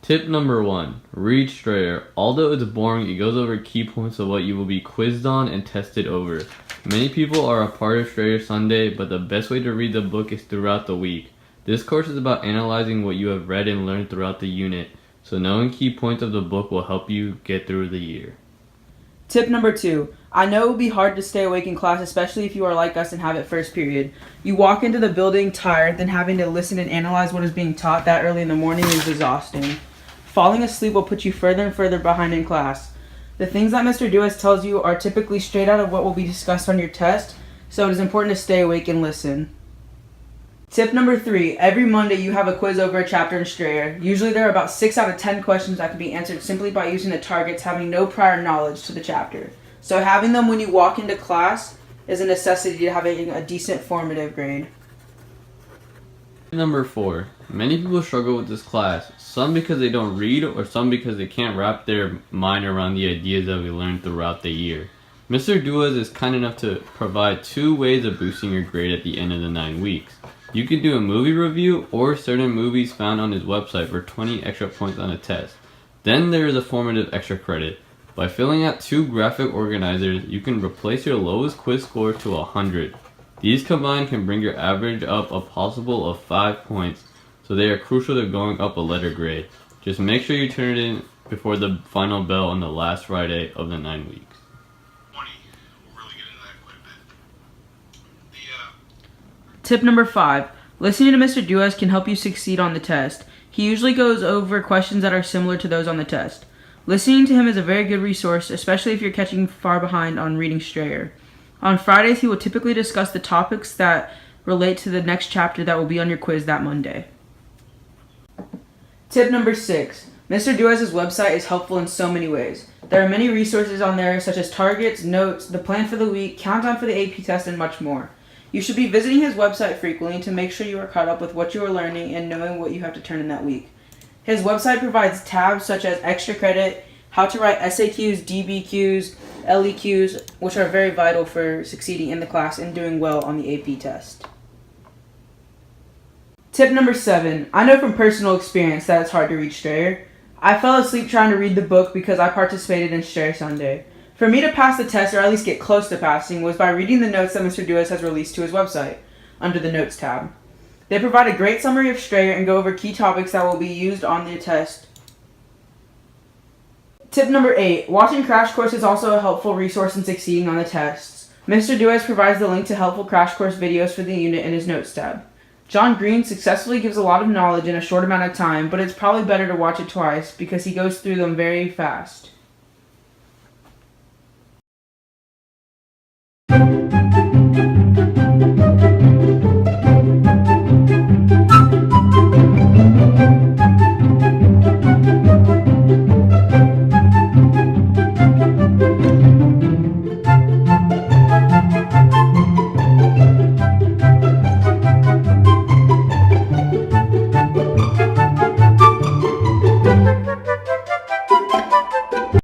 Tip number 1. Read Strayer. Although it's boring, it goes over key points of what you will be quizzed on and tested over. Many people are a part of Strayer Sunday, but the best way to read the book is throughout the week. This course is about analyzing what you have read and learned throughout the unit, so knowing key points of the book will help you get through the year. Tip number 2. I know it will be hard to stay awake in class, especially if you are like us and have it first period. You walk into the building tired, then having to listen and analyze what is being taught that early in the morning is exhausting. Falling asleep will put you further and further behind in class. The things that Mr. Duas tells you are typically straight out of what will be discussed on your test, so it is important to stay awake and listen. Tip number 3. Every Monday you have a quiz over a chapter in Strayer. Usually there are about 6 out of 10 questions that can be answered simply by using the targets having no prior knowledge to the chapter. So having them when you walk into class is a necessity to having a decent formative grade. Number 4. Many people struggle with this class, some because they don't read or some because they can't wrap their mind around the ideas that we learned throughout the year. Mr. Duas is kind enough to provide 2 ways of boosting your grade at the end of the 9 weeks. You can do a movie review or certain movies found on his website for 20 extra points on a test. Then there is a formative extra credit. By filling out 2 graphic organizers, you can replace your lowest quiz score to 100. These combined can bring your average up a possible of 5 points, so they are crucial to going up a letter grade. Just make sure you turn it in before the final bell on the last Friday of the 9 weeks. Tip number 5. Listening to Mr. Duas can help you succeed on the test. He usually goes over questions that are similar to those on the test. Listening to him is a very good resource, especially if you're catching far behind on reading Strayer. On Fridays, he will typically discuss the topics that relate to the next chapter that will be on your quiz that Monday. Tip number 6. Mr. Duas' website is helpful in so many ways. There are many resources on there such as targets, notes, the plan for the week, countdown for the AP test, and much more. You should be visiting his website frequently to make sure you are caught up with what you are learning and knowing what you have to turn in that week. His website provides tabs such as extra credit, how to write SAQs, DBQs, LEQs, which are very vital for succeeding in the class and doing well on the AP test. Tip number 7. I know from personal experience that it's hard to read Strayer. I fell asleep trying to read the book because I participated in Strayer Sunday. For me to pass the test, or at least get close to passing, was by reading the notes that Mr. Duas has released to his website, under the Notes tab. They provide a great summary of Strayer and go over key topics that will be used on the test. Tip number 8. Watching Crash Course is also a helpful resource in succeeding on the tests. Mr. Duas provides the link to helpful Crash Course videos for the unit in his Notes tab. John Green successfully gives a lot of knowledge in a short amount of time, but it's probably better to watch it twice because he goes through them very fast.